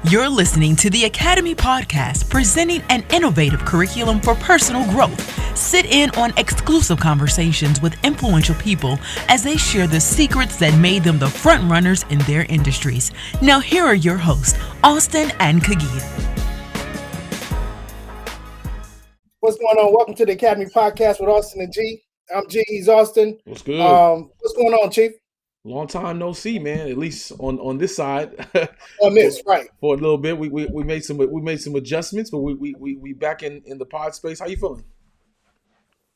You're listening to the Academy Podcast, presenting an innovative curriculum for personal growth. Sit in on exclusive conversations with influential people as they share the secrets that made them the front runners in their industries. Now here are your hosts, Austin and Kagia. What's going on? Welcome to the Academy Podcast with Austin and G. I'm G. He's Austin. What's good? What's going on, Chief? Long time no see, man. At least on this side. On this, right? For a little bit, we made some adjustments, but we back in the pod space. How you feeling?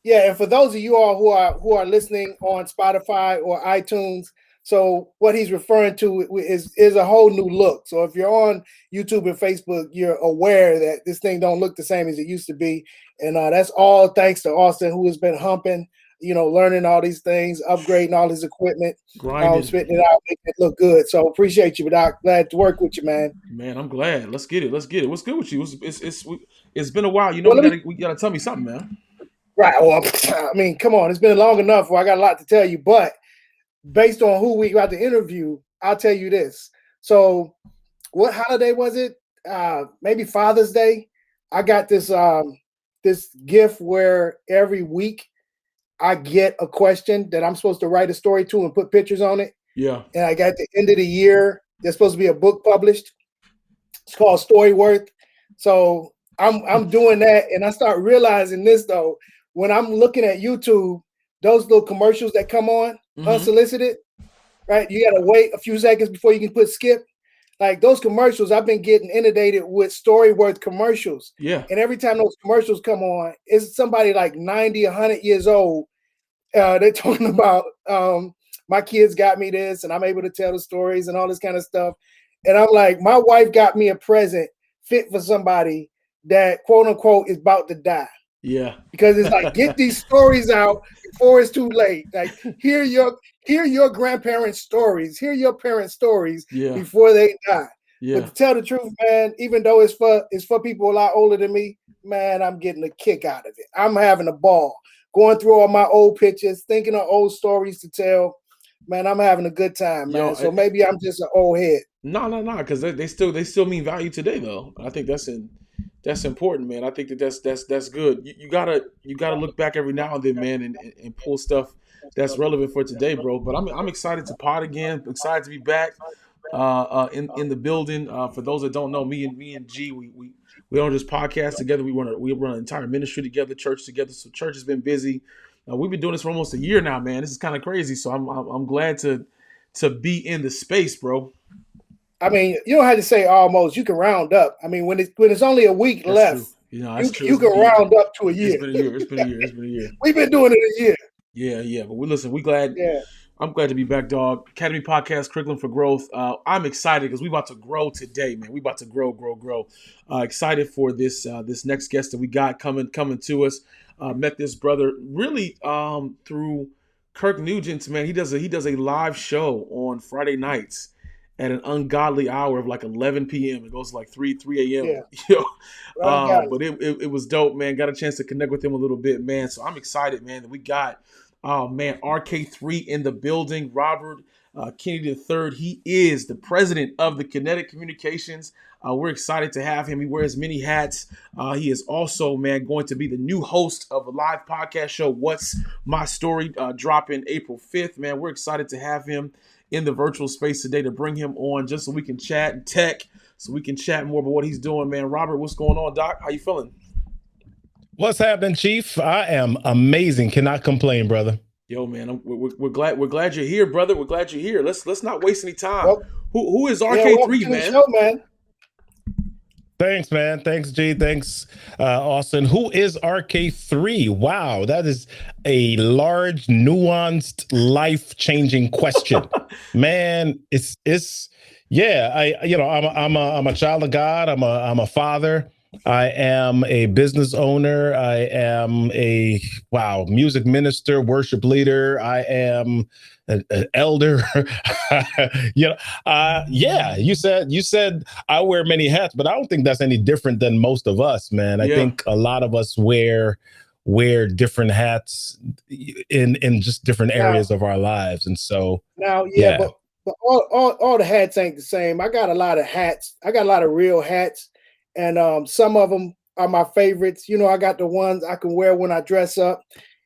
Yeah, and for those of you all who are listening on Spotify or iTunes, so what he's referring to is a whole new look. So if you're on YouTube and Facebook, you're aware that this thing don't look the same as it used to be, and that's all thanks to Austin, who has been humping, learning all these things, upgrading all his equipment, spitting it out, making it look good. So appreciate you, Doc. Glad to work with you, man. Man, I'm glad. Let's get it. What's good with you? It's been a while. We gotta tell me something, man. Right. Well, I mean, come on. It's been long enough where I got a lot to tell you, but based on who we got to interview, I'll tell you this. So what holiday was it? Maybe Father's Day. I got this gift where every week I get a question that I'm supposed to write a story to and put pictures on it. Yeah. And I got the end of the year. There's supposed to be a book published. It's called Storyworth. So I'm doing that, and I start realizing this though. When I'm looking at YouTube, those little commercials that come on unsolicited, right? You got to wait a few seconds before you can put skip. Like those commercials, I've been getting inundated with Storyworth commercials. Yeah. And every time those commercials come on, it's somebody like 90, 100 years old. They're talking about my kids got me this, and I'm able to tell the stories and all this kind of stuff. And I'm like, my wife got me a present fit for somebody that quote unquote is about to die. Yeah. Because it's like, get these stories out before it's too late. Like hear your grandparents' stories, hear your parents' stories before they die. Yeah. But to tell the truth, man, even though it's for people a lot older than me, man, I'm getting a kick out of it. I'm having a ball. Going through all my old pictures, thinking of old stories to tell. Man, I'm having a good time, man. So maybe I'm just an old head. No, because they still mean value today, though. I think that's important, man. I think that's good. You gotta look back every now and then, man, and pull stuff that's relevant for today, bro. But I'm excited to pod again. I'm excited to be back in the building. For those that don't know, me and G, we don't just podcast together. We run an entire ministry together, church together. So church has been busy. We've been doing this for almost a year now, man. This is kind of crazy. So I'm glad to be in the space, bro. I mean, you don't have to say almost. You can round up. I mean, when it's only a week That's left, true. You can round up to a year. It's been a year. We've been doing it a year. Yeah. But we glad. Yeah. I'm glad to be back, dog. Academy Podcast, Curriculum for Growth. I'm excited because we about to grow today, man. We about to grow. Excited for this next guest that we got coming to us. Met this brother really through Kirk Nugent's, man. He does a live show on Friday nights at an ungodly hour of like 11 p.m. It goes to like 3 a.m. Yeah. But it was dope, man. Got a chance to connect with him a little bit, man. So I'm excited, man, that we got Rk3 in the building. Robert Kennedy III. He is the president of the Kennetik Kommunications. We're excited to have him. He wears many hats. He is also, man, going to be the new host of a live podcast show, What's My Story, dropping April 5th. Man, we're excited to have him in the virtual space today to bring him on just so we can chat and tech, so we can chat more about what he's doing, man. Robert, what's going on, Doc? How you feeling? What's happening, Chief? I am amazing. Cannot complain, brother. Yo, man, we're glad you're here, brother. We're glad you're here. Let's not waste any time. Well, who is Rk3, man? Show, man? Thanks, man. Thanks, G. Thanks, Austin. Who is Rk3? Wow, that is a large, nuanced, life-changing question, man. It's I'm a child of God. I'm a father. I am a business owner. I am a music minister, worship leader. I am an elder. You said I wear many hats, but I don't think that's any different than most of us, man. I think a lot of us wear different hats in just different areas of our lives, and so but But all the hats ain't the same. I got a lot of hats. I got a lot of real hats, and some of them are my favorites. I got the ones I can wear when I dress up.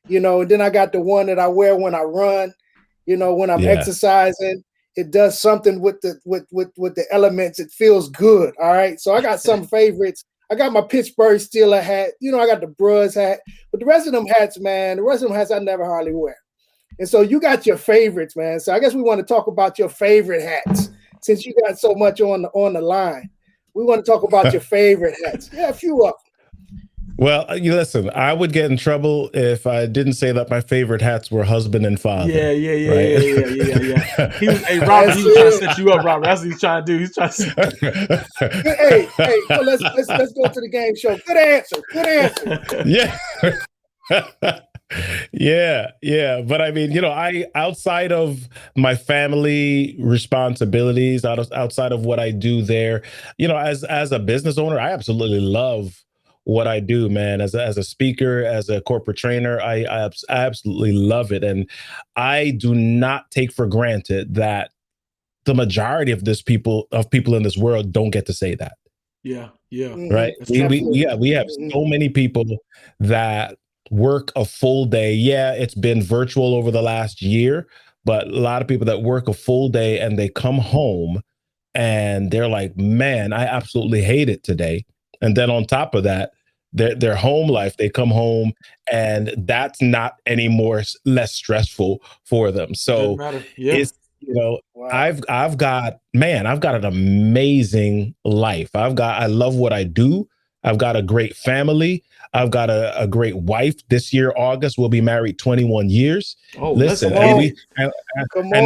And then I got the one that I wear when I run. When I'm exercising, it does something with the elements. It feels good. All right. So I got some favorites. I got my Pittsburgh Steelers hat. I got the Brewers hat. But the rest of them hats, man, I never hardly wear. And so you got your favorites, man. So I guess we want to talk about your favorite hats since you got so much on the line. We want to talk about your favorite hats. Yeah, a few of them. Well, you listen, I would get in trouble if I didn't say that my favorite hats were husband and father. Yeah. Right? Hey, Robert, he was trying to set you up, Robert. That's what he's trying to do. He's trying to hey, so let's go to the game show. Good answer. Yeah. Yeah. But I mean, I outside of my family responsibilities, outside of what I do there, as a business owner, I absolutely love what I do, man. As a speaker, as a corporate trainer, I absolutely love it. And I do not take for granted that the majority of people in this world don't get to say that. Yeah. Right. We have so many people that work a full day. Yeah, it's been virtual over the last year, but a lot of people that work a full day and they come home and they're like, man, I absolutely hate it today. And then on top of that, their home life, they come home and that's not any less stressful for them. So it's, wow. I've got an amazing life. I love what I do. I've got a great family. I've got a great wife. This year, August, we'll be married 21 years. Oh, listen, and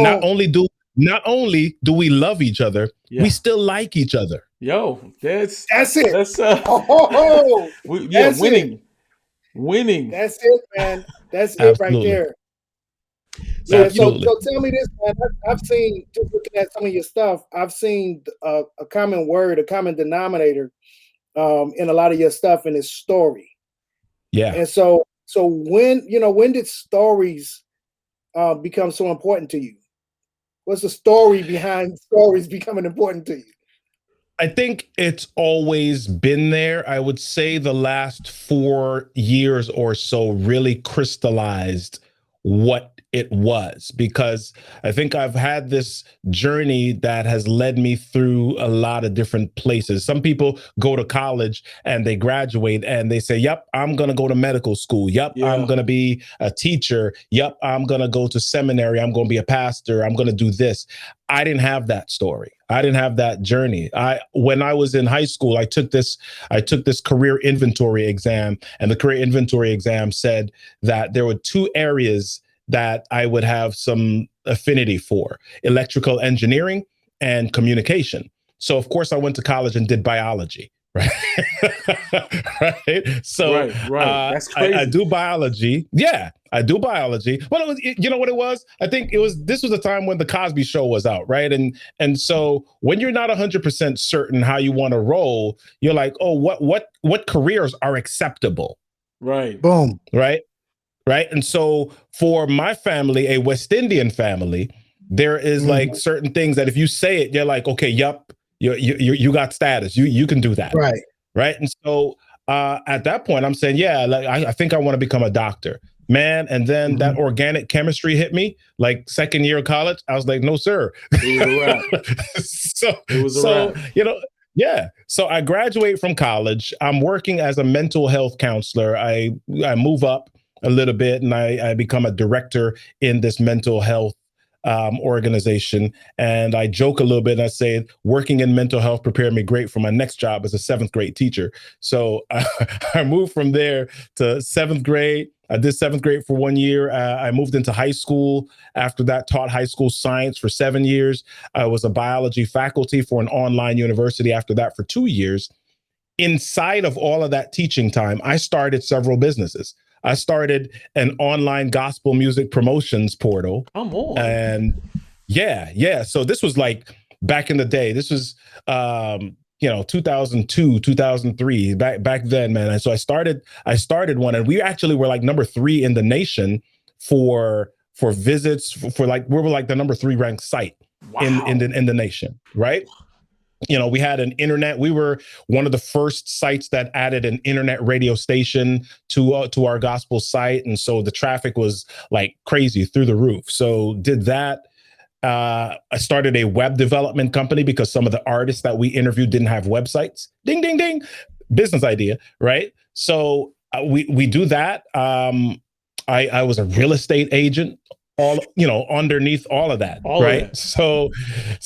not only do we love each other, we still like each other. Yo, that's it. That's winning. That's it, man. That's Absolutely. It right there. Yeah. So tell me this, man. I've seen, just looking at some of your stuff, I've seen a common word, a common denominator in a lot of your stuff, and it's story. Yeah. And so when did stories become so important to you? What's the story behind stories becoming important to you? I think it's always been there. I would say the last 4 years or so really crystallized what it was, because I think I've had this journey that has led me through a lot of different places. Some people go to college and they graduate and they say, yep, I'm going to go to medical school. Yep, I'm going to be a teacher. Yep, I'm going to go to seminary. I'm going to be a pastor. I'm going to do this. I didn't have that story. I didn't have that journey. When I was in high school, I took this career inventory exam, and the career inventory exam said that there were 2 areas that I would have some affinity for: electrical engineering and communication. So of course I went to college and did biology, right? Right. So right. That's crazy. I do biology. Yeah, I do biology. Well, it was, you know what it was? I think this was the time when the Cosby Show was out, right? And so when you're not 100% certain how you want to roll, you're like, oh, what careers are acceptable? Right. Boom. Right. Right. And so for my family, a West Indian family, there is like certain things that if you say it, you're like, okay, yup, you got status. You can do that. Right. Right. And so at that point, I'm saying, yeah, like, I think I want to become a doctor, man. And then that organic chemistry hit me like second year of college. I was like, no, sir. It was a wrap. It was a wrap. Yeah. So I graduate from college. I'm working as a mental health counselor. I move up a little bit and I become a director in this mental health organization. And I joke a little bit and I say, working in mental health prepared me great for my next job as a 7th grade teacher. So I moved from there to 7th grade. I did 7th grade for 1 year. I moved into high school. After that, taught high school science for 7 years. I was a biology faculty for an online university after that for 2 years. Inside of all of that teaching time, I started several businesses. I started an online gospel music promotions portal. Come on. And yeah. So this was like back in the day. This was 2002, 2003, back then, man. And so I started one, and we actually were like number 3 in the nation for visits, for like, we were like the number 3 ranked site in the nation, right? You know, we had an internet. We were one of the first sites that added an internet radio station to our gospel site, and so the traffic was like crazy through the roof. So did that. I started a web development company because some of the artists that we interviewed didn't have websites. Ding, ding, ding. Business idea, right? So we do that. I was a real estate agent, all, you know, underneath all of that, right? So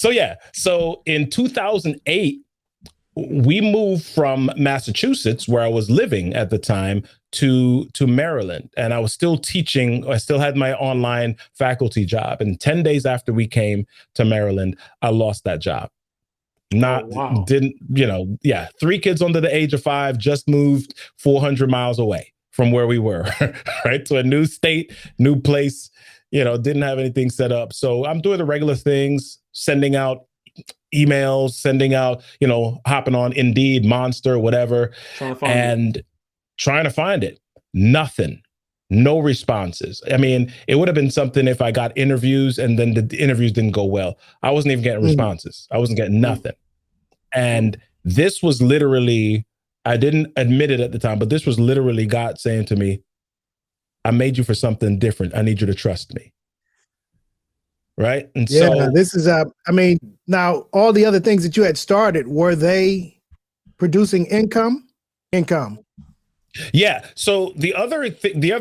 yeah. So in 2008, we moved from Massachusetts, where I was living at the time, to Maryland, and I was still teaching. I still had my online faculty job, and 10 days after we came to Maryland, I lost that job. Didn't, you know, yeah, 3 kids under the age of 5, just moved 400 miles away from where we were, right? To a new state, new place, you know, didn't have anything set up. So I'm doing the regular things, sending out emails, sending out, you know, hopping on Indeed, Monster, whatever, trying to find it. Nothing. No responses. I mean, it would have been something if I got interviews and then the interviews didn't go well. I wasn't even getting responses. I wasn't getting nothing. And this was literally, I didn't admit it at the time, but this was literally God saying to me, I made you for something different. I need you to trust me. Right. And so this is, I mean, now all the other things that you had started, were they producing income? Yeah. So the other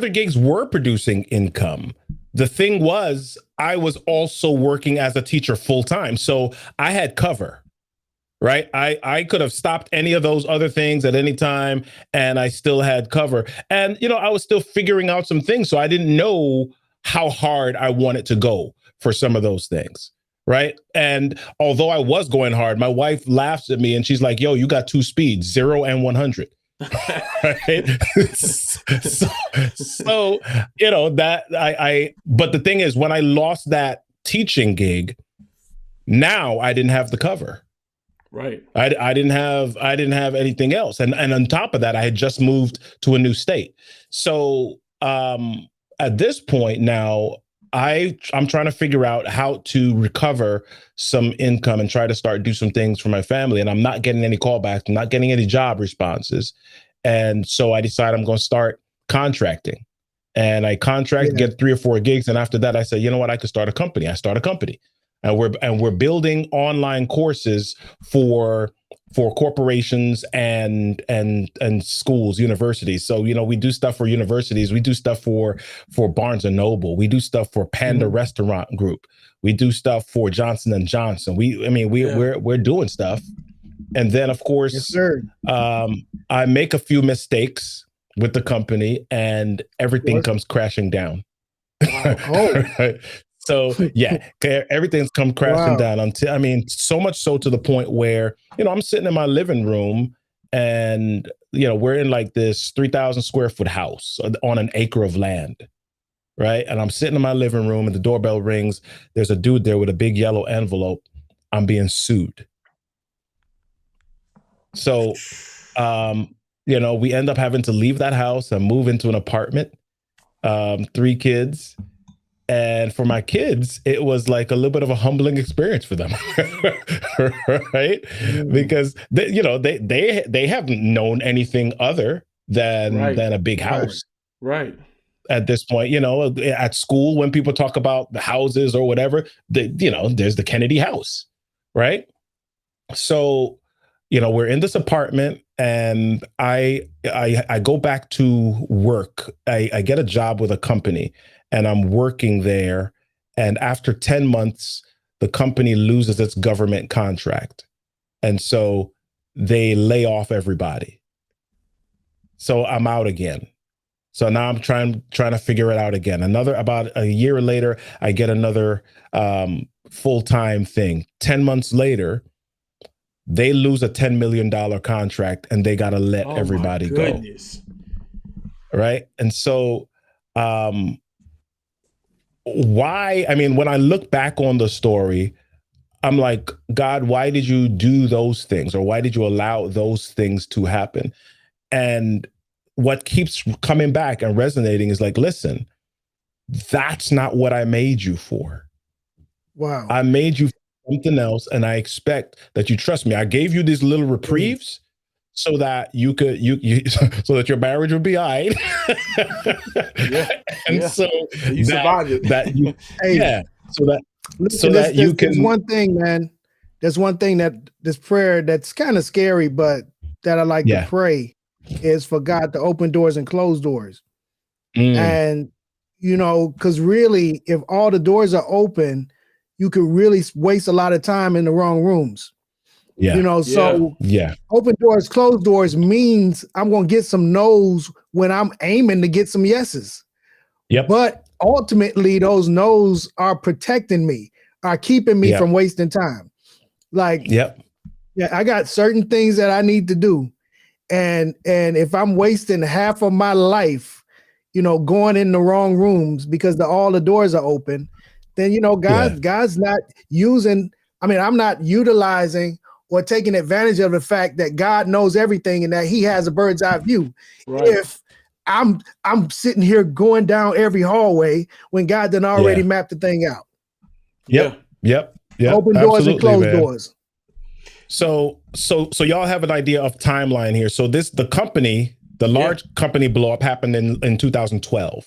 gigs were producing income. The thing was, I was also working as a teacher full time. So I had cover, right? I could have stopped any of those other things at any time, and I still had cover. And, you know, I was still figuring out some things. So I didn't know how hard I wanted to go for some of those things. Right. And although I was going hard, my wife laughs at me and she's like, yo, you got 2 speeds, 0 and 100. Right. so, you know, that but the thing is, when I lost that teaching gig, now I didn't have the cover. Right. I didn't have anything else. And on top of that, I had just moved to a new state. So at this point now, I'm trying to figure out how to recover some income and try to do some things for my family. And I'm not getting any callbacks, I'm not getting any job responses. And so I decided I'm going to start contracting. And I get 3 or 4 gigs. And after that, I said, you know what, I could start a company. I start a company. And we're building online courses for corporations and schools, universities. So, you know, we do stuff for universities. We do stuff for Barnes and Noble. We do stuff for Panda Restaurant Group. We do stuff for Johnson and Johnson. We're doing stuff. And then, of course, yes, sir. I make a few mistakes with the company, and everything comes crashing down. Wow. So yeah, everything's come crashing down until, I mean, so much so to the point where, you know, I'm sitting in my living room and, you know, we're in like this 3,000 square foot house on an acre of land. Right. And I'm sitting in my living room and the doorbell rings. There's a dude there with a big yellow envelope. I'm being sued. So, you know, we end up having to leave that house and move into an apartment, 3 kids. And for my kids, it was like a little bit of a humbling experience for them, right? Because they haven't known anything other than a big house, right? At this point, you know, at school when people talk about the houses or whatever, there's the Kennedy house, right? So, you know, we're in this apartment, and I go back to work. I get a job with a company. And I'm working there. And after 10 months, the company loses its government contract. And so they lay off everybody. So I'm out again. So now I'm trying to figure it out again. About a year later, I get another full-time thing. 10 months later, they lose a $10 million contract and they got to let everybody go. Right. And so, why? I mean, when I look back on the story, I'm like, God, why did you do those things? Or why did you allow those things to happen? And what keeps coming back and resonating is like, listen, that's not what I made you for. Wow. I made you for something else, and I expect that you trust me. I gave you these little reprieves so that you could so that your marriage would be all right. And so you survived it. that you Hey, so that listen, there's one thing, man. There's one thing that this prayer that's kind of scary, but that I like to pray is for God to open doors and close doors. And because really, if all the doors are open, you could really waste a lot of time in the wrong rooms. So open doors, closed doors means I'm going to get some no's when I'm aiming to get some yeses. But ultimately, those no's are protecting me, are keeping me from wasting time. I got certain things that I need to do. And if I'm wasting half of my life, going in the wrong rooms because all the doors are open, then, God's not using, I'm not utilizing or taking advantage of the fact that God knows everything and that he has a bird's eye view. If I'm sitting here going down every hallway when God done already mapped the thing out. Open doors and closed doors. So y'all have an idea of timeline here. So the large company blow up happened in 2012.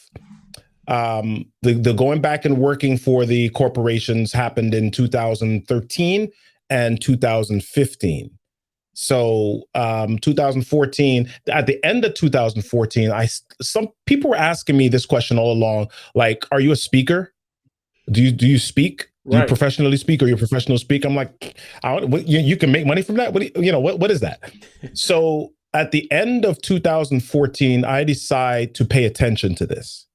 The going back and working for the corporations happened in 2013 and 2015. So 2014, at the end of 2014, some people were asking me this question all along, like, are you a speaker? Do you speak? Do you professionally speak, or you're a professional speaker? I'm like, you can make money from that? What is that? So at the end of 2014, I decide to pay attention to this.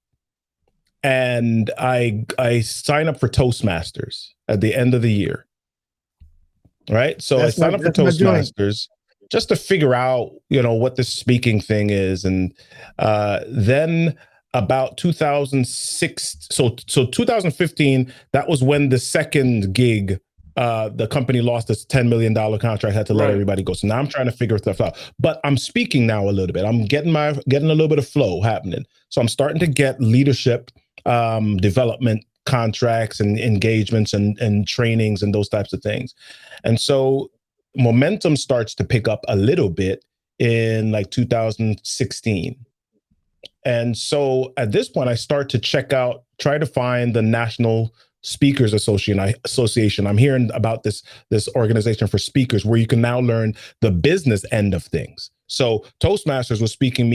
And I sign up for Toastmasters at the end of the year. Right. So I signed up for Toastmasters just to figure out, what this speaking thing is. And then about 2006, so 2015, that was when the second gig, the company lost its $10 million contract, had to let everybody go. So now I'm trying to figure stuff out, but I'm speaking now a little bit. I'm getting a little bit of flow happening. So I'm starting to get leadership, development contracts and engagements and trainings and those types of things. And so momentum starts to pick up a little bit in like 2016. And so at this point, I start to try to find the National Speakers Association. I'm hearing about this organization for speakers where you can now learn the business end of things. So Toastmasters was teaching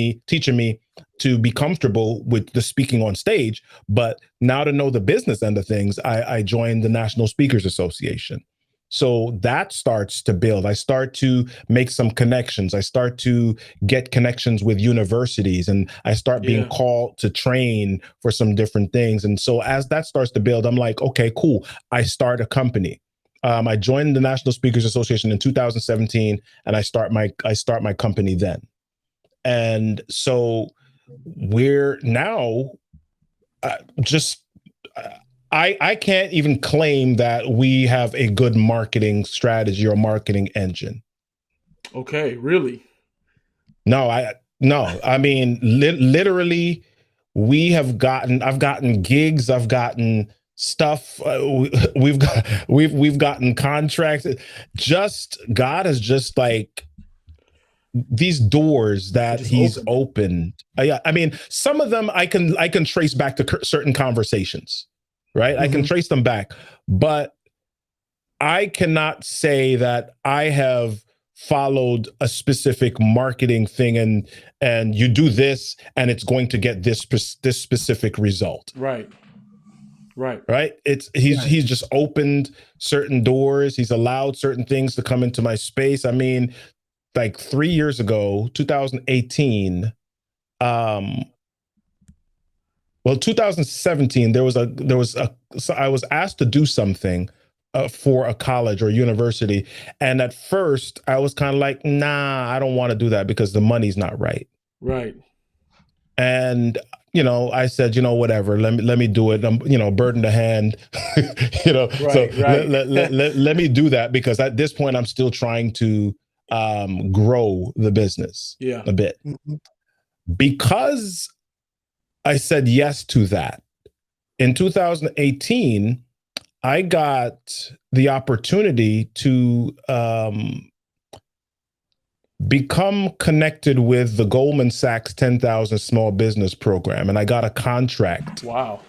me to be comfortable with the speaking on stage, but now to know the business end of things, I joined the National Speakers Association. So that starts to build. I start to make some connections. I start to get connections with universities, and I start being called to train for some different things. And so as that starts to build, I'm like, okay, cool. I start a company. I joined the National Speakers Association in 2017, and I start my company then. And so we're now I can't even claim that we have a good marketing strategy or marketing engine. Okay, really? No. I mean, literally, I've gotten gigs. I've gotten stuff. We've gotten contracts. God has just like these doors that he's opened. I mean, some of them I can trace back to certain conversations. Right. I can trace them back, but I cannot say that I have followed a specific marketing thing and you do this and it's going to get this specific result. Right. He's just opened certain doors. He's allowed certain things to come into my space. I mean, like 3 years ago, 2018, 2017, I was asked to do something for a college or university. And at first I was kind of like, nah, I don't want to do that because the money's not right. Right. And, I said, whatever, let me do it. I'm, burden to hand, let me do that because at this point I'm still trying to grow the business a bit. Because I said yes to that. In 2018, I got the opportunity to become connected with the Goldman Sachs 10,000 Small Business Program, and I got a contract. Wow.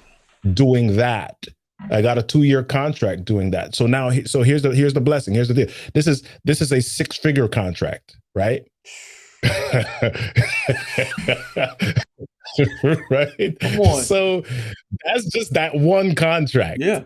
Doing that. I got a 2-year contract doing that. So now, here's the blessing. Here's the deal. This is a 6-figure contract, right? Right. Come on. So that's just that one contract. Yeah.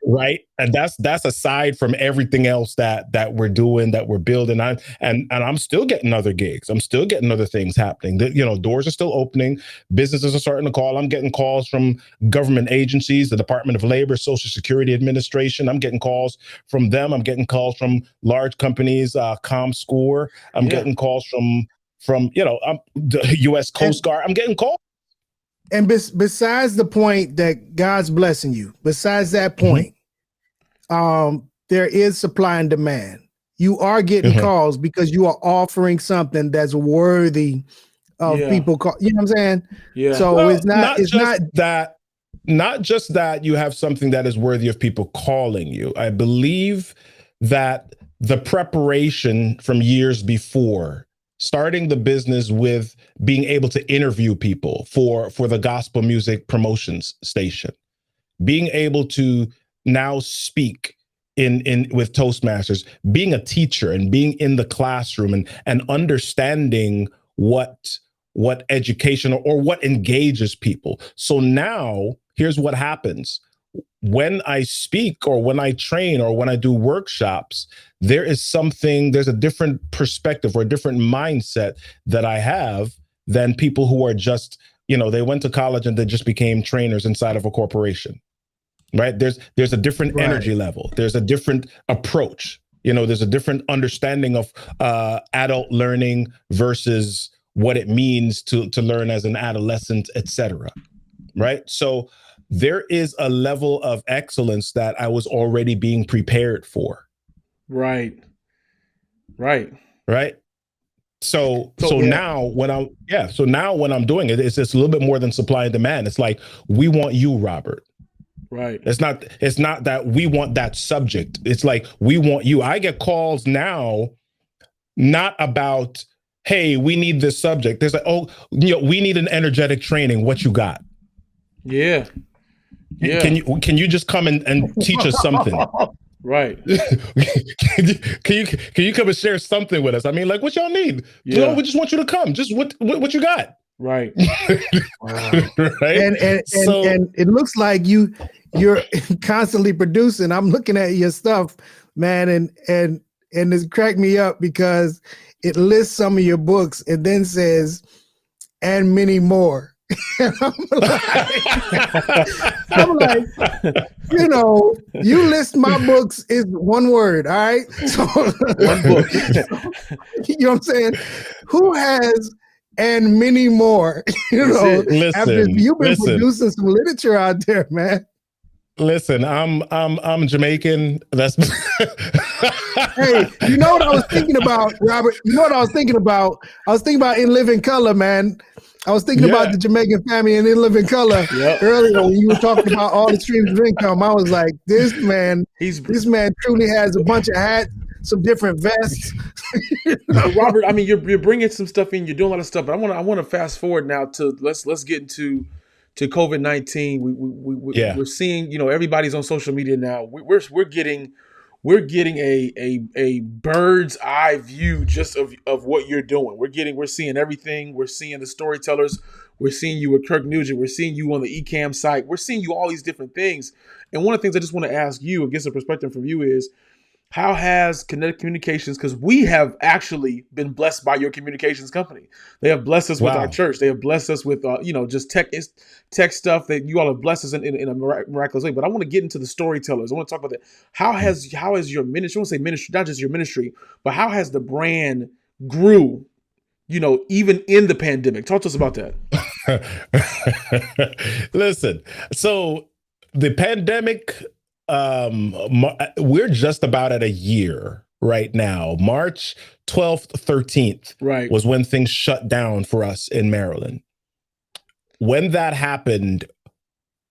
Right. And that's aside from everything else that we're doing, that we're building. And I'm still getting other gigs. I'm still getting other things happening. Doors are still opening. Businesses are starting to call. I'm getting calls from government agencies, the Department of Labor, Social Security Administration. I'm getting calls from them. I'm getting calls from large companies, ComScore. I'm getting calls from the U.S. Coast Guard. I'm getting calls. And besides the point that God's blessing you, besides that point, there is supply and demand. You are getting calls because you are offering something that's worthy of people. You know what I'm saying? Yeah. So well, it's not just that you have something that is worthy of people calling you. I believe that the preparation from years before, starting the business with being able to interview people for the gospel music promotions station, being able to now speak in with Toastmasters, being a teacher and being in the classroom and understanding what education or what engages people. So now here's what happens. When I speak or when I train or when I do workshops, there's a different perspective or a different mindset that I have than people who are just, they went to college and they just became trainers inside of a corporation, right? There's a different energy level. There's a different approach. There's a different understanding of adult learning versus what it means to learn as an adolescent, et cetera, right? So there is a level of excellence that I was already being prepared for. Right. So now when I'm doing it, it's just a little bit more than supply and demand. It's like, we want you, Robert. Right. It's not that we want that subject. It's like, we want you. I get calls now, not about, hey, we need this subject. There's like, we need an energetic training. What you got? Yeah. Can you just come and teach us something? Right. Can you come and share something with us? I mean, like, what y'all need? Yeah. We just want you to come. Just what you got? Right. Right. And it looks like you're constantly producing. I'm looking at your stuff, man, and it's cracked me up because it lists some of your books and then says, and many more. I'm like, you list my books is one word, all right? So one book. You know what I'm saying? Who has and many more? After you've been producing some literature out there, man. Listen, I'm Jamaican. That's Hey, you know what I was thinking about, Robert? You know what I was thinking about? I was thinking about In Living Color, man. I was thinking about the Jamaican family and In Living Color earlier when you were talking about all the streams of income. I was like, this man truly has a bunch of hats, some different vests. Robert, I mean, you're bringing some stuff in. You're doing a lot of stuff, but I want to fast forward now to let's get into COVID-19. We're seeing, everybody's on social media now. We're getting a bird's eye view just of what you're doing. We're seeing everything. We're seeing the storytellers. We're seeing you with Kirk Nugent. We're seeing you on the eCam site. We're seeing you all these different things. And one of the things I just want to ask you and get some perspective from you is, how has Kennetik Communications, because we have actually been blessed by your communications company. They have blessed us with our church. They have blessed us with, just tech stuff that you all have blessed us in a miraculous way. But I want to get into the storytellers. I want to talk about that. How has your ministry, I want to say ministry, not just your ministry, but how has the brand grew, even in the pandemic? Talk to us about that. Listen, so the pandemic, we're just about at a year right now. March 12th, 13th was when things shut down for us in Maryland. When that happened,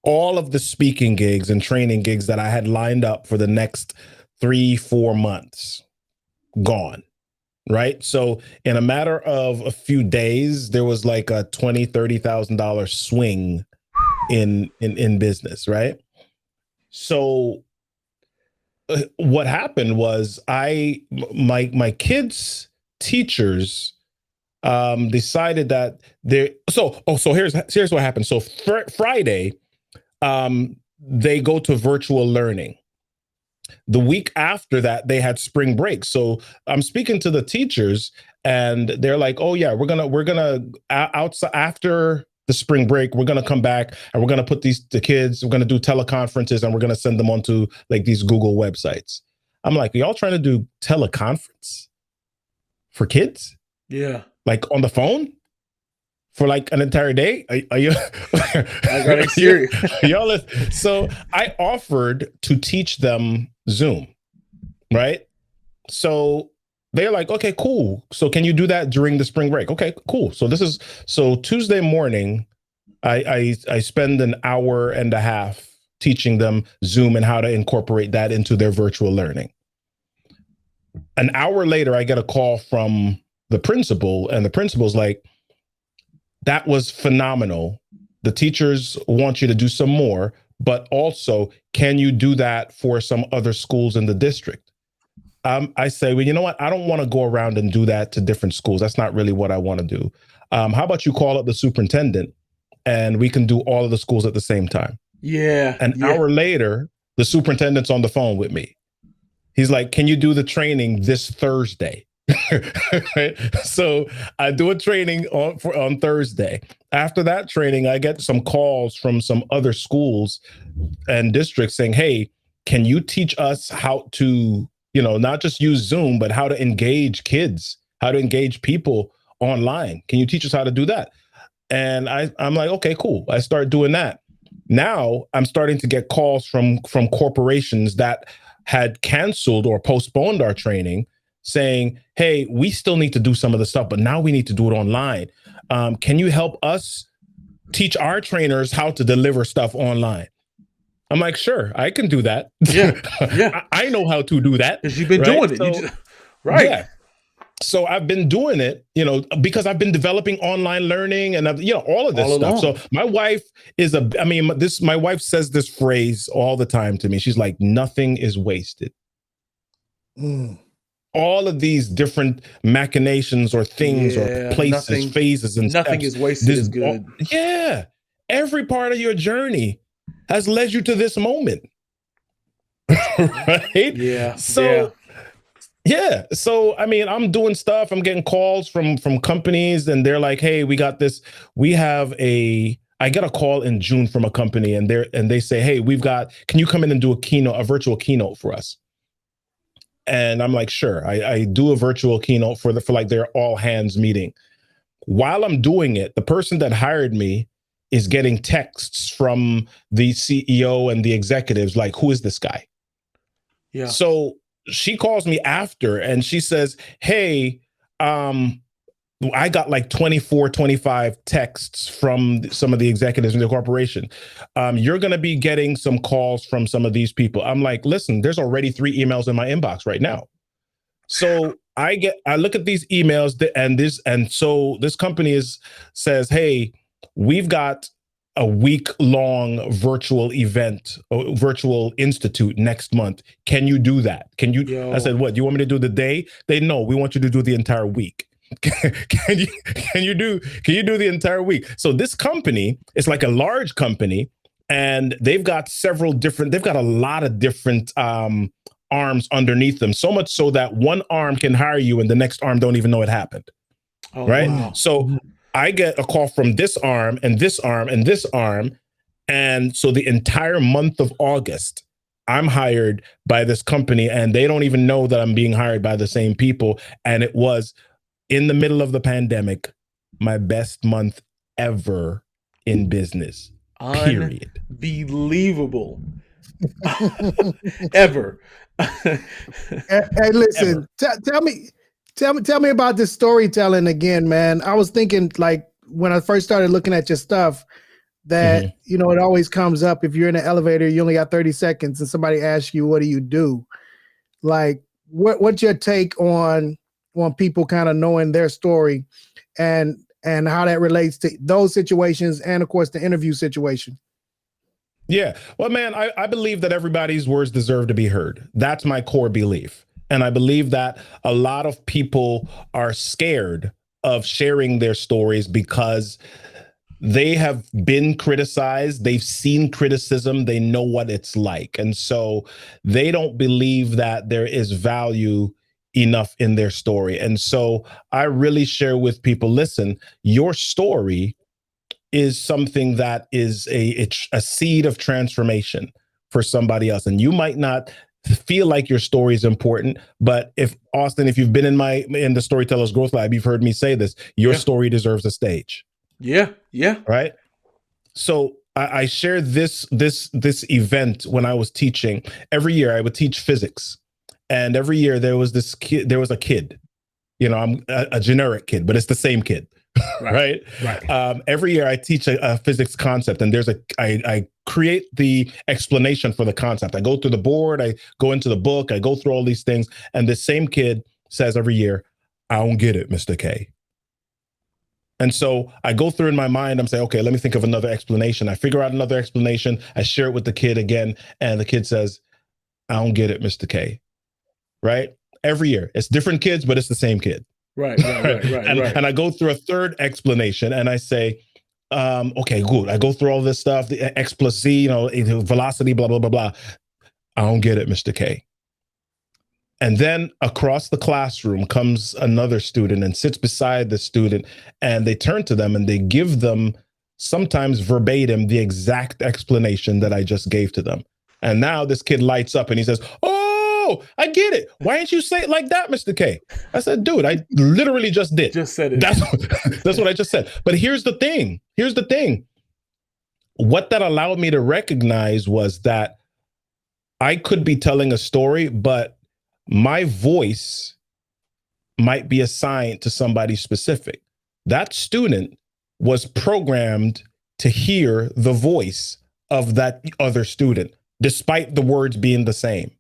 all of the speaking gigs and training gigs that I had lined up for the next 3-4 months, gone. Right. So in a matter of a few days, there was like a $20,000-$30,000 swing in business. Right. So what happened was my kids' teachers decided that so here's what happened. So Friday, they go to virtual learning. The week after that, they had spring break. So I'm speaking to the teachers, and they're like, "Oh yeah, we're gonna outside after the spring break, we're gonna come back and we're gonna put the kids. We're gonna do teleconferences and we're gonna send them onto like these Google websites." I'm like, "Y'all trying to do teleconference for kids? Yeah, like on the phone for like an entire day? Are you?" I got it serious. Y'all. So I offered to teach them Zoom, right? So they're like, "Okay, cool. So can you do that during the spring break?" Okay, cool. So Tuesday morning, I spend an hour and a half teaching them Zoom and how to incorporate that into their virtual learning. An hour later, I get a call from the principal, and the principal's like, "That was phenomenal. The teachers want you to do some more, but also, can you do that for some other schools in the district?" I say, "Well, you know what? I don't want to go around and do that to different schools. That's not really what I want to do. How about you call up the superintendent and we can do all of the schools at the same time?" Yeah. An hour later, the superintendent's on the phone with me. He's like, "Can you do the training this Thursday?" Right? So I do a training on Thursday. After that training, I get some calls from some other schools and districts saying, "Hey, can you teach us how to, not just use Zoom, but how to engage kids, how to engage people online? Can you teach us how to do that?" And I'm like, "Okay, cool." I start doing that. Now I'm starting to get calls from corporations that had canceled or postponed our training, saying, "Hey, we still need to do some of the stuff, but now we need to do it online. Can you help us teach our trainers how to deliver stuff online?" I'm like, "Sure, I can do that." Yeah, yeah. I know how to do that. Because you've been doing it. So, right. Yeah. So I've been doing it, because I've been developing online learning and all of this All stuff. along. So my wife my wife says this phrase all the time to me. She's like, "Nothing is wasted." All of these different machinations or things or places, phases, and nothing steps, is wasted is good. Every part of your journey has led you to this moment. Right? Yeah. So I'm doing stuff. I'm getting calls from companies, and they're like, "Hey, we got this. I get a call in June from a company, and they say, "Hey, can you come in and do a virtual keynote for us?" And I'm like, "Sure." I do a virtual keynote for like their all hands meeting. While I'm doing it, the person that hired me is getting texts from the CEO and the executives like, "Who is this guy?" Yeah. So she calls me after and she says, "Hey, I got like 24, 25 texts from some of the executives in the corporation. You're going to be getting some calls from some of these people." I'm like, "Listen, there's already 3 emails in my inbox right now." So I look at these emails and so this company says, "Hey, we've got a week-long virtual event, virtual institute next month. Can you do that? Can you?" Yo. I said, "What? You want me to do the day?" No, "We want you to do the entire week." Can you do the entire week? So this company is like a large company, and they've got a lot of different arms underneath them. So much so that one arm can hire you and the next arm don't even know it happened. Oh, right? Wow. So I get a call from this arm and this arm and this arm. And so the entire month of August, I'm hired by this company, and they don't even know that I'm being hired by the same people. And it was in the middle of the pandemic, my best month ever in business. Period. Unbelievable. Ever. Hey, listen, tell me about this storytelling again, man. I was thinking, like, when I first started looking at your stuff, that, you know, it always comes up if you're in an elevator, you only got 30 seconds and somebody asks you, what do you do? Like, what's your take on people kind of knowing their story and how that relates to those situations and, of course, the interview situation? Yeah. Well, man, I believe that everybody's words deserve to be heard. That's my core belief. And I believe that a lot of people are scared of sharing their stories because they have been criticized. They've seen criticism. They know what it's like. And so they don't believe that there is value enough in their story. And so I really share with people, listen, your story is something that is a seed of transformation for somebody else. And you might not feel like your story is important, but if you've been in the Storyteller's Growth Lab, you've heard me say this, your story deserves a stage. Yeah. Right. So I share this event when I was teaching. Every year I would teach physics, and every year there was a kid, you know, I'm a generic kid, but it's the same kid. Right. Every year I teach a physics concept, and I create the explanation for the concept. I go through the board, I go into the book, I go through all these things. And the same kid says every year, I don't get it, Mr. K. And so I go through in my mind, I'm saying, okay, let me think of another explanation. I figure out another explanation. I share it with the kid again. And the kid says, I don't get it, Mr. K. Right. Every year it's different kids, but it's the same kid. Right. And I go through a third explanation and I say, okay, good. I go through all this stuff, the X plus Z, you know, velocity, blah, blah, blah, blah. I don't get it, Mr. K. And then across the classroom comes another student and sits beside the student, and they turn to them and they give them sometimes verbatim the exact explanation that I just gave to them. And now this kid lights up and he says, oh, I get it. Why didn't you say it like that, Mr. K? I said, dude, I literally just did. Just said it. That's what I just said. But here's the thing. What that allowed me to recognize was that I could be telling a story, but my voice might be assigned to somebody specific. That student was programmed to hear the voice of that other student, despite the words being the same.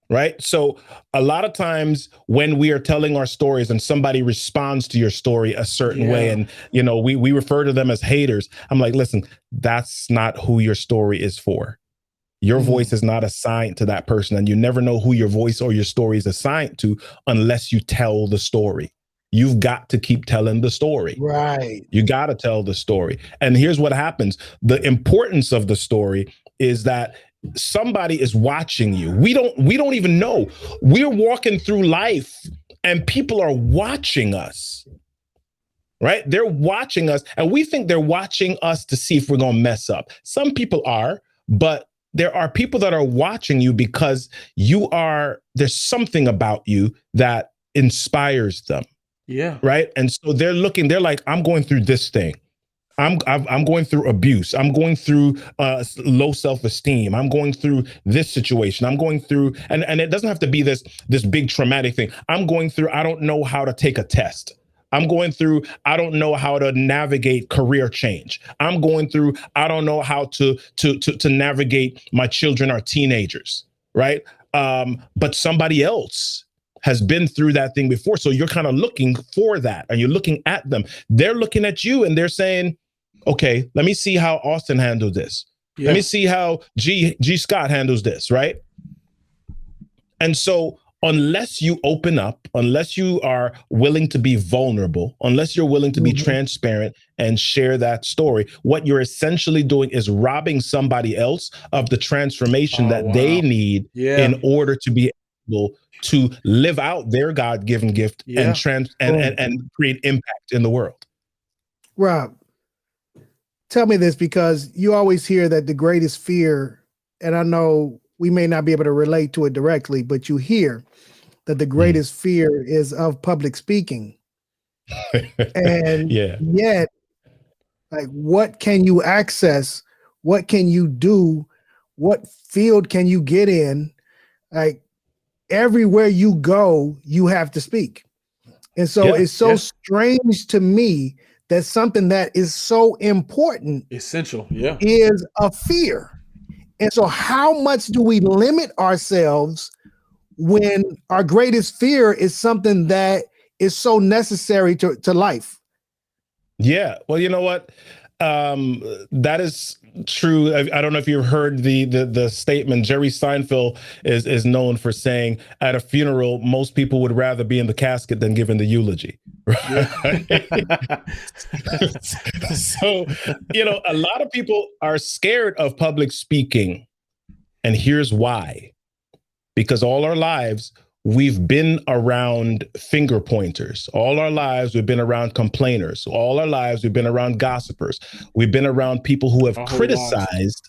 Right. So a lot of times when we are telling our stories and somebody responds to your story a certain way, and, you know, we refer to them as haters. I'm like, listen, that's not who your story is for. Your voice is not assigned to that person, and you never know who your voice or your story is assigned to unless you tell the story. You've got to keep telling the story. Right. You got to tell the story. And here's what happens. The importance of the story is that somebody is watching you. We don't even know. We're walking through life and people are watching us. Right? They're watching us, and we think they're watching us to see if we're going to mess up. Some people are, but there are people that are watching you because there's something about you that inspires them. Yeah. Right. And so they're like, I'm going through this thing. I'm going through abuse. I'm going through low self-esteem. I'm going through this situation. I'm going through, and it doesn't have to be this big traumatic thing. I'm going through, I don't know how to take a test. I'm going through, I don't know how to navigate career change. I'm going through, I don't know how to navigate my children are teenagers, right? But somebody else has been through that thing before. So you're kind of looking for that, and you're looking at them. They're looking at you and they're saying, okay, let me see how Austin handled this. Yeah. Let me see how G. Scott handles this, right? And so unless you open up, unless you are willing to be vulnerable, unless you're willing to be transparent and share that story, what you're essentially doing is robbing somebody else of the transformation that they need in order to be able to live out their God-given gift and create impact in the world. Rob, tell me this, because you always hear that the greatest fear, and I know we may not be able to relate to it directly, but you hear that the greatest fear is of public speaking. And yet, like, what can you access? What can you do? What field can you get in? Like, everywhere you go, you have to speak. And so it's so strange to me that something that is so important, essential, yeah, is a fear. And so how much do we limit ourselves when our greatest fear is something that is so necessary to life? Yeah. Well, you know what? That is true. I don't know if you've heard the statement. Jerry Seinfeld is known for saying at a funeral, most people would rather be in the casket than giving the eulogy. Right? yeah. So, a lot of people are scared of public speaking. And here's why. Because all our lives, we've been around finger pointers. All our lives, we've been around complainers. All our lives, we've been around gossipers. We've been around people who have criticized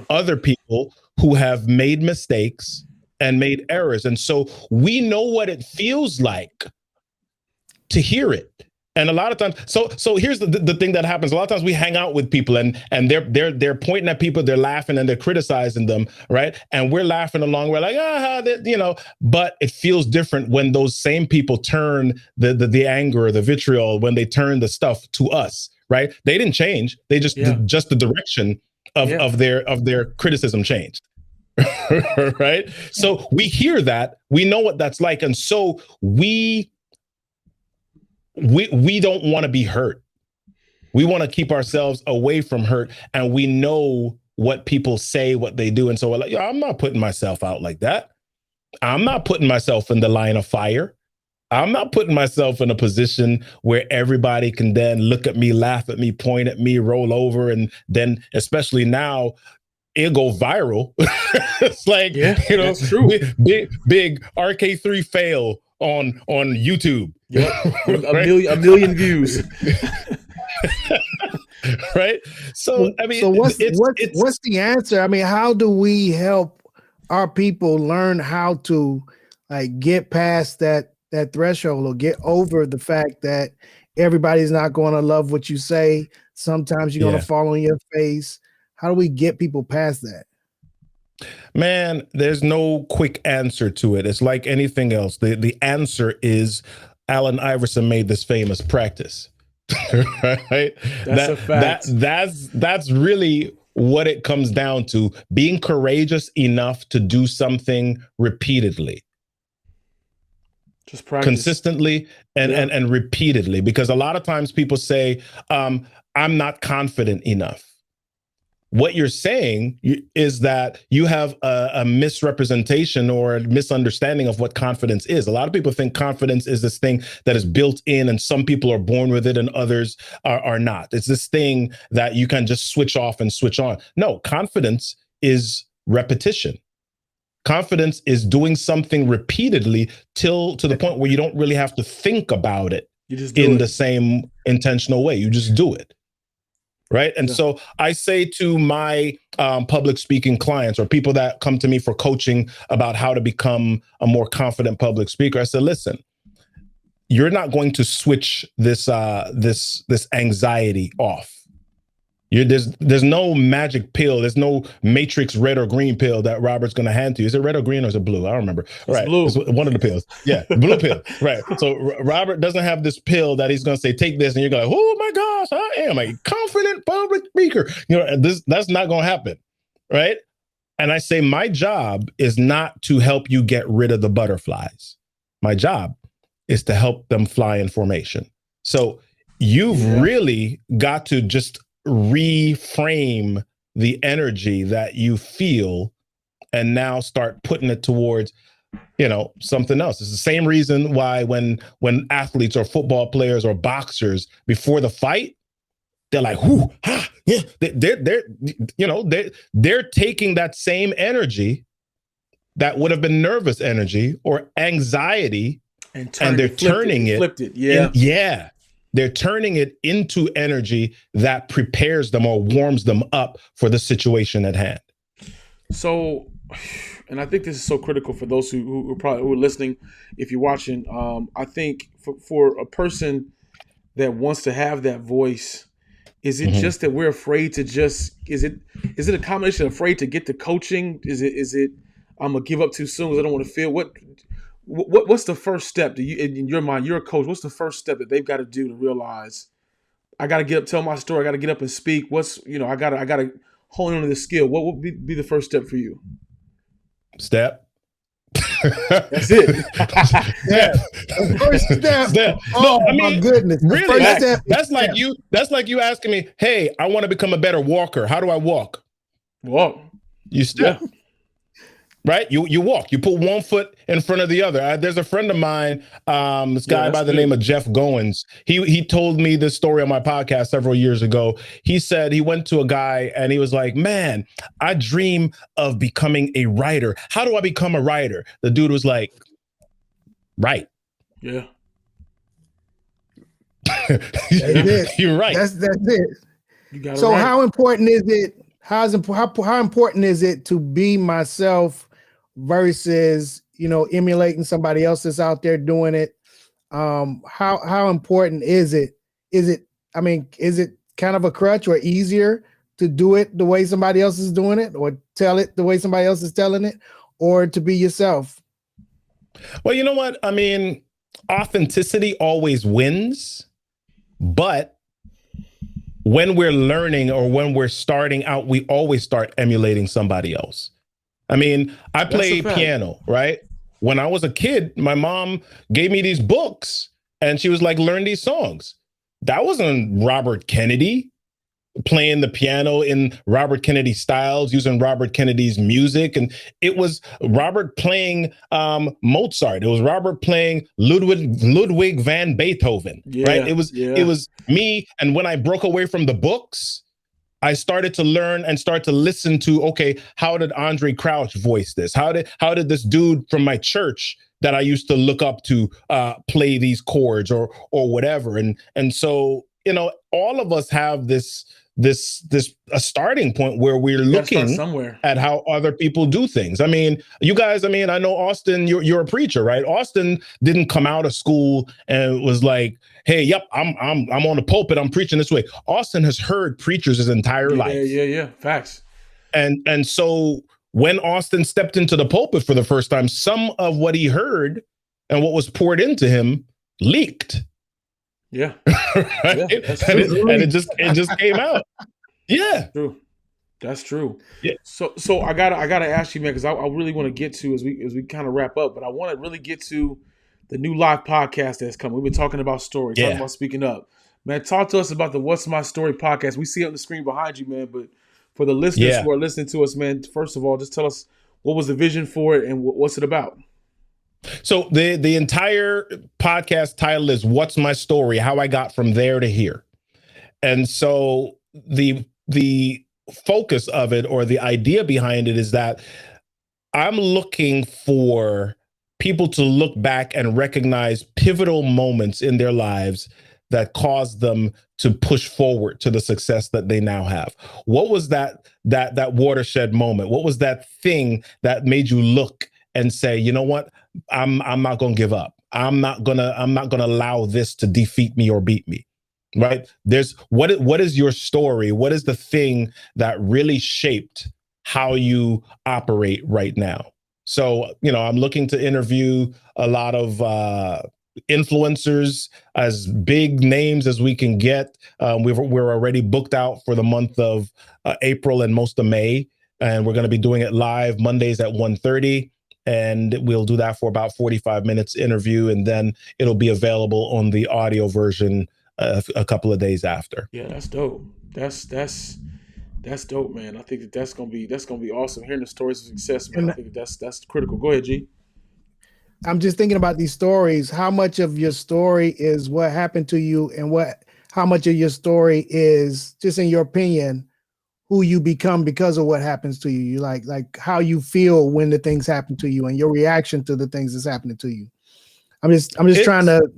other people who have made mistakes and made errors. And so we know what it feels like to hear it. And a lot of times, so here's the thing that happens. A lot of times we hang out with people and they're pointing at people, they're laughing and they're criticizing them, right? And we're laughing along. We're like, but it feels different when those same people turn the anger or the vitriol, when they turn the stuff to us, right? They didn't change. They just the direction of their criticism changed. Right? So we hear that, we know what that's like, and so we don't want to be hurt. We want to keep ourselves away from hurt, and we know what people say, what they do, and so we're like, I'm not putting myself out like that. I'm not putting myself in the line of fire. I'm not putting myself in a position where everybody can then look at me, laugh at me, point at me, roll over, and then, especially now, it'll go viral. It's like, that's true. Big Rk3 fail on YouTube. Yep. a million views. Right. So I mean, so what's the answer? I mean, how do we help our people learn how to get past that threshold, or get over the fact that everybody's not going to love what you say? Sometimes you're going to fall on your face. How do we get people past that? Man, there's no quick answer to it. It's like anything else. The answer is, Allen Iverson made this famous practice. Right? That's a fact. That's really what it comes down to: being courageous enough to do something repeatedly. Just practice. Consistently and repeatedly. Because a lot of times people say, I'm not confident enough. What you're saying is that you have a misrepresentation or a misunderstanding of what confidence is. A lot of people think confidence is this thing that is built in, and some people are born with it and others are not. It's this thing that you can just switch off and switch on. No, confidence is repetition. Confidence is doing something repeatedly to the point where you don't really have to think about it in the same intentional way. You just do it. Right. And so I say to my public speaking clients, or people that come to me for coaching about how to become a more confident public speaker, I said, listen, you're not going to switch this anxiety off. There's no magic pill. There's no Matrix red or green pill that Robert's going to hand to you. Is it red or green, or is it blue? I don't remember. It's blue. It's one of the pills. Yeah, blue pill. Right. So Robert doesn't have this pill that he's going to say, take this, and you're going, oh my gosh, I am a confident public speaker. That's not going to happen. Right. And I say, my job is not to help you get rid of the butterflies. My job is to help them fly in formation. So you've really got to just reframe the energy that you feel, and now start putting it towards, something else. It's the same reason why when athletes or football players or boxers, before the fight, they're like, whoo, ha, yeah. They're taking that same energy that would have been nervous energy or anxiety, and they're turning it. Flipped it. They're turning it into energy that prepares them or warms them up for the situation at hand. So, and I think this is so critical for those who are listening. If you're watching, I think for a person that wants to have that voice, is it just that we're afraid to is it a combination of afraid to get the coaching? Is it I'm gonna give up too soon because I don't want to feel what's the first step? In your mind, you're a coach. What's the first step that they've got to do to realize I got to get up, tell my story. I got to get up and speak. I got to hone in on this skill. What would be the first step for you? Step. That's it. Yeah. First step. Oh, No, I mean, my goodness. The really, first step that's like you. That's like you asking me, "Hey, I want to become a better walker. How do I walk?" Walk. You step. Yeah. Right? You walk. You put one foot in front of the other. There's a friend of mine, this guy by the name of Jeff Goins. He told me this story on my podcast several years ago. He said he went to a guy and he was like, "Man, I dream of becoming a writer. How do I become a writer?" The dude was like, "Write." Yeah. You're right. That's it. You got it. So right. how important is it? How important is it to be myself versus emulating somebody else that's out there doing it? How important is it? Is it kind of a crutch or easier to do it the way somebody else is doing it, or tell it the way somebody else is telling it, or to be yourself? Well, you know what? I mean, authenticity always wins, but when we're learning or when we're starting out, we always start emulating somebody else. I mean, I play piano, right? When I was a kid, my mom gave me these books and she was like, "Learn these songs." That wasn't Robert Kennedy playing the piano in Robert Kennedy styles, using Robert Kennedy's music. And it was Robert playing Mozart. It was Robert playing Ludwig van Beethoven, right? It was me. And when I broke away from the books, I started to learn and start to listen to, okay, how did Andre Crouch voice this? How did this dude from my church that I used to look up to play these chords or whatever? And so, all of us have this a starting point where we're looking at how other people do things. I mean, you guys, I know Austin, you're a preacher, right? Austin didn't come out of school and was like, "Hey, yep, I'm on the pulpit, I'm preaching this way." Austin has heard preachers his entire life. Yeah. Facts. And so when Austin stepped into the pulpit for the first time, some of what he heard and what was poured into him leaked. Yeah. Right? Yeah, and it just came out. Yeah. True. That's true. Yeah. So I gotta ask you, man, because I really want to get to as we kind of wrap up, but I want to really get to the new live podcast that's coming. We've been talking about story, talking about speaking up. Man, talk to us about the What's My Story podcast. We see it on the screen behind you, man, but for the listeners who are listening to us, man, first of all, just tell us what was the vision for it and what's it about? So the entire podcast title is "What's My Story? How I Got From There to Here." And so the focus of it, or the idea behind it, is that I'm looking for people to look back and recognize pivotal moments in their lives that caused them to push forward to the success that they now have. What was that watershed moment? What was that thing that made you look and say, "You know what? I'm not going to give up. I'm not going to allow this to defeat me or beat me." Right? There's what is your story? What is the thing that really shaped how you operate right now? So, I'm looking to interview a lot of influencers, as big names as we can get. We're already booked out for the month of April and most of May, and we're going to be doing it live Mondays at 1:30. And we'll do that for about 45 minutes interview, and then it'll be available on the audio version a couple of days after. Yeah, that's dope. That's dope, man. I think that's gonna be awesome. Hearing the stories of success, man. I think that's critical. Go ahead, G. I'm just thinking about these stories. How much of your story is what happened to you, and how much of your story is, just in your opinion, who you become because of what happens to you? You like how you feel when the things happen to you and your reaction to the things that's happening to you. I'm just trying to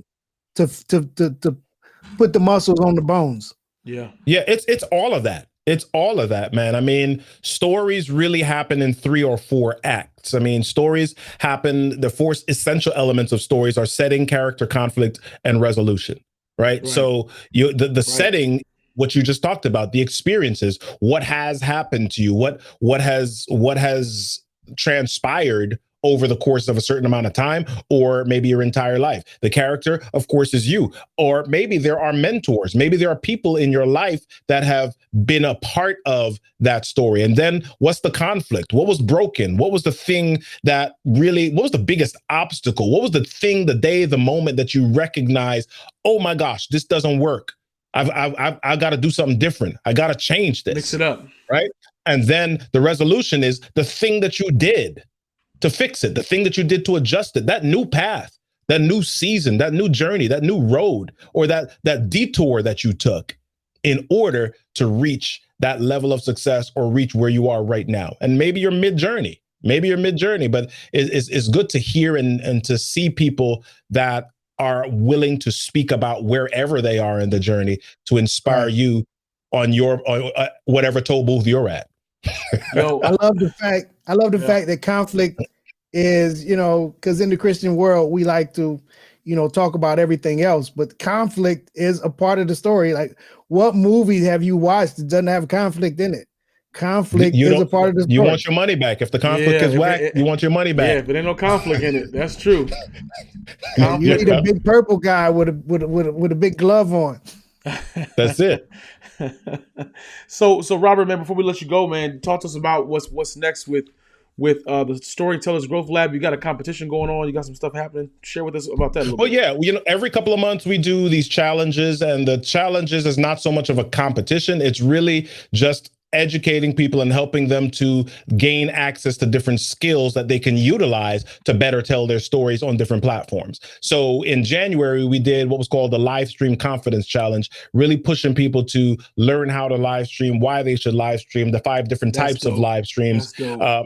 put the muscles on the bones. Yeah. It's all of that. It's all of that, man. I mean, stories really happen in 3 or 4 acts. I mean, stories happen. The 4 essential elements of stories are setting, character, conflict, and resolution. Right. So the setting, what you just talked about, the experiences, what has happened to you, what has transpired over the course of a certain amount of time, or maybe your entire life. The character, of course, is you. Or maybe there are mentors. Maybe there are people in your life that have been a part of that story. And then what's the conflict? What was broken? What was the thing that really, what was the biggest obstacle? What was the thing, the day, the moment that you recognize, oh my gosh, this doesn't work. I've got to do something different. I got to change this. Mix it up. Right. And then the resolution is the thing that you did to fix it, the thing that you did to adjust it, that new path, that new season, that new journey, that new road, or that detour that you took in order to reach that level of success or reach where you are right now. And maybe you're mid-journey, but it's good to hear and to see people that are willing to speak about wherever they are in the journey to inspire you on your whatever toll booth you're at. Yo, I love the fact that conflict is, because in the Christian world, we like to, talk about everything else, but conflict is a part of the story. Like, what movie have you watched that doesn't have conflict in it? Conflict is a part of the story. You want your money back. If the conflict is whack, you want your money back. Yeah, if there ain't no conflict in it, that's true. You need a big purple guy with a big glove on. That's it. So Robert, man, before we let you go, man, talk to us about what's next with the Storytellers Growth Lab. You got a competition going on. You got some stuff happening. Share with us about that a little bit. Yeah, every couple of months we do these challenges, and the challenges is not so much of a competition. It's really just educating people and helping them to gain access to different skills that they can utilize to better tell their stories on different platforms. So in January, we did what was called the Live Stream Confidence Challenge, really pushing people to learn how to live stream, why they should live stream, the 5 different types of live streams.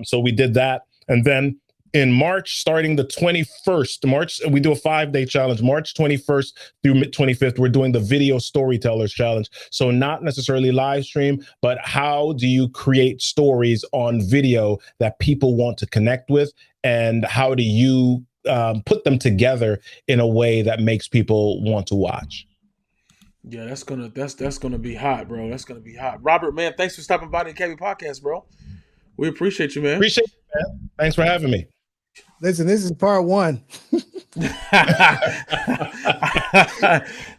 So we did that. And then in March, starting the 21st, March, we do a 5-day challenge, March 21st through 25th, we're doing the Video Storytellers Challenge. So not necessarily live stream, but how do you create stories on video that people want to connect with? And how do you put them together in a way that makes people want to watch? Yeah, that's gonna be hot, bro. That's gonna be hot. Robert, man, thanks for stopping by the Academy Podcast, bro. We appreciate you, man. Appreciate you, man. Thanks for having me. Listen, this is part 1. Now,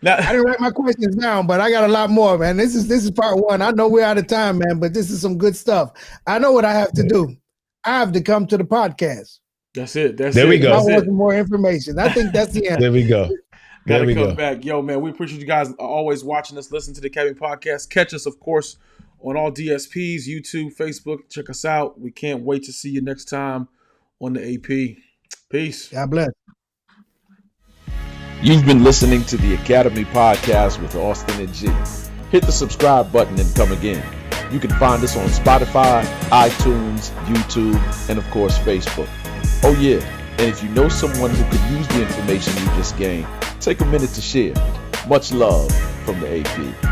I didn't write my questions down, but I got a lot more, man. This is part 1. I know we're out of time, man, but this is some good stuff. I know what I have to do. I have to come to the podcast. That's it. There we go. I want some more information. I think that's the end. There we go. Gotta come back. Yo, man, we appreciate you guys always watching us, listen to the Academy Podcast. Catch us, of course, on all DSPs, YouTube, Facebook. Check us out. We can't wait to see you next time on the AP. Peace. God bless. You've been listening to the Academy Podcast with Austin and G. Hit the subscribe button and come again. You can find us on Spotify, iTunes, YouTube, and of course, Facebook. Oh yeah, and if you know someone who could use the information you just gained, take a minute to share. Much love from the AP.